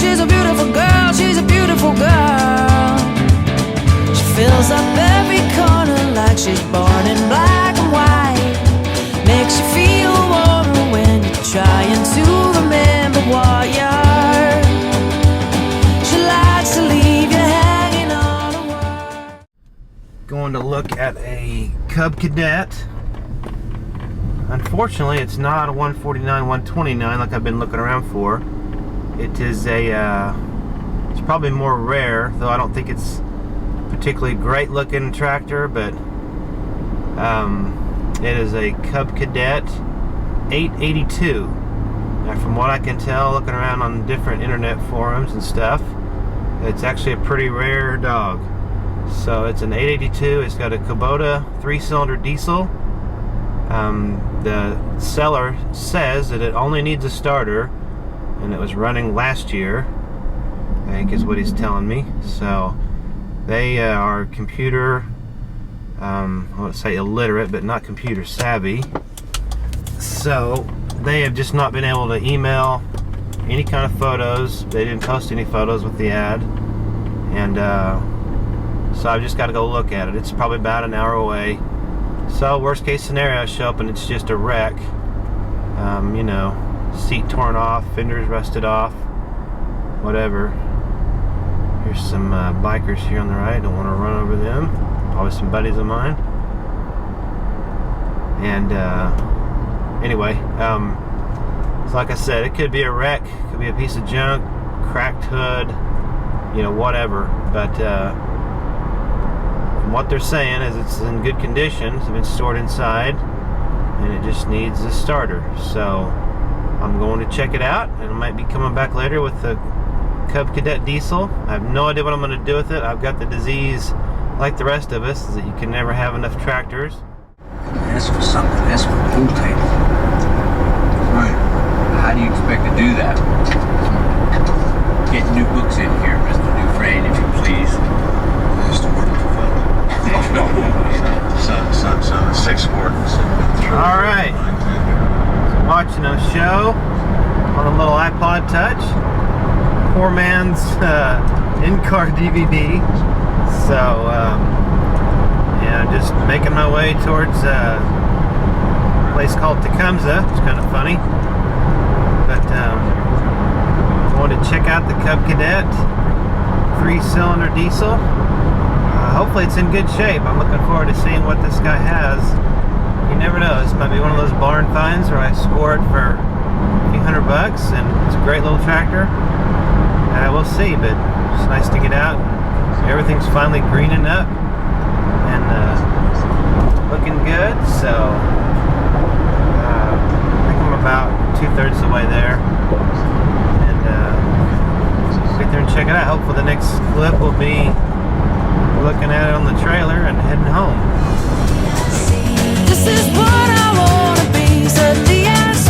she's a beautiful girl, she's a beautiful girl. She fills up every corner like she's born in black and white. Makes you feel warmer when you're trying to remember what you're. She likes to leave you hanging on a wire. Going to look at a Cub Cadet. Unfortunately, it's not a 149, 129 like I've been looking around for. It is a, it's probably more rare, though I don't think it's particularly great looking tractor, but it is a Cub Cadet 882. Now, from what I can tell, looking around on different internet forums and stuff, it's actually a pretty rare dog. So it's an 882. It's got a Kubota 3-cylinder diesel. The seller says that it only needs a starter, and it was running last year, I think is what he's telling me. So they are computer, I won't say illiterate, but not computer savvy. So they have just not been able to email any kind of photos. They didn't post any photos with the ad, and so I've just got to go look at it. It's probably about an hour away. So worst case scenario, I show up and it's just a wreck. You know, seat torn off, fenders rusted off, whatever. Here's some bikers here on the right. Don't want to run over them. Probably some buddies of mine. And anyway, so like I said, it could be a wreck, could be a piece of junk, cracked hood, you know, whatever. But what they're saying is it's in good condition. It's been stored inside, and it just needs a starter. So I'm going to check it out, and I might be coming back later with the Cub Cadet diesel. I have no idea what I'm going to do with it. I've got the disease, like the rest of us, is that you can never have enough tractors. This was something. This was pool table. Right. How do you expect to do that? Get new books in here, Mr. Dufresne, if you please. Mr. Warden. Son, 6 Wardens. Alright. So watching a show on a little iPod Touch. Poor man's in-car DVD. So, yeah, just making my way towards a place called Tecumseh. It's kind of funny. But, I wanted to check out the Cub Cadet 3-cylinder diesel. Hopefully it's in good shape. I'm looking forward to seeing what this guy has. You never know. This might be one of those barn finds where I score it for a few $100 and it's a great little tractor. We'll see, but it's nice to get out. Everything's finally greening up and looking good. So I think I'm about 2/3 of the way there. And get there and check it out. Hopefully the next clip will be looking at it on the trailer and heading home. This is what I wanna be, said D.I.C.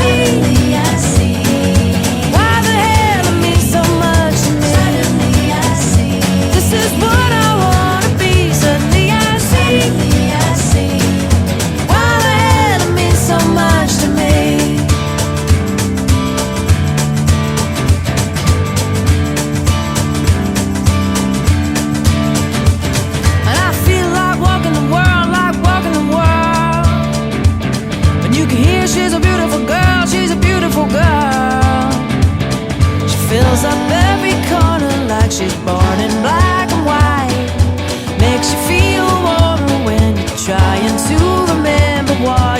Why the hell it means so much to me? Suddenly I see. This is what I wanna be, said D.I.C. Why the hell it means so much to me? And I feel like walking the world, like walking the world. When you can hear she's a beautiful girl, she's a beautiful girl. She fills up every corner like she's born in black and white. Makes you feel warmer when you're trying to remember what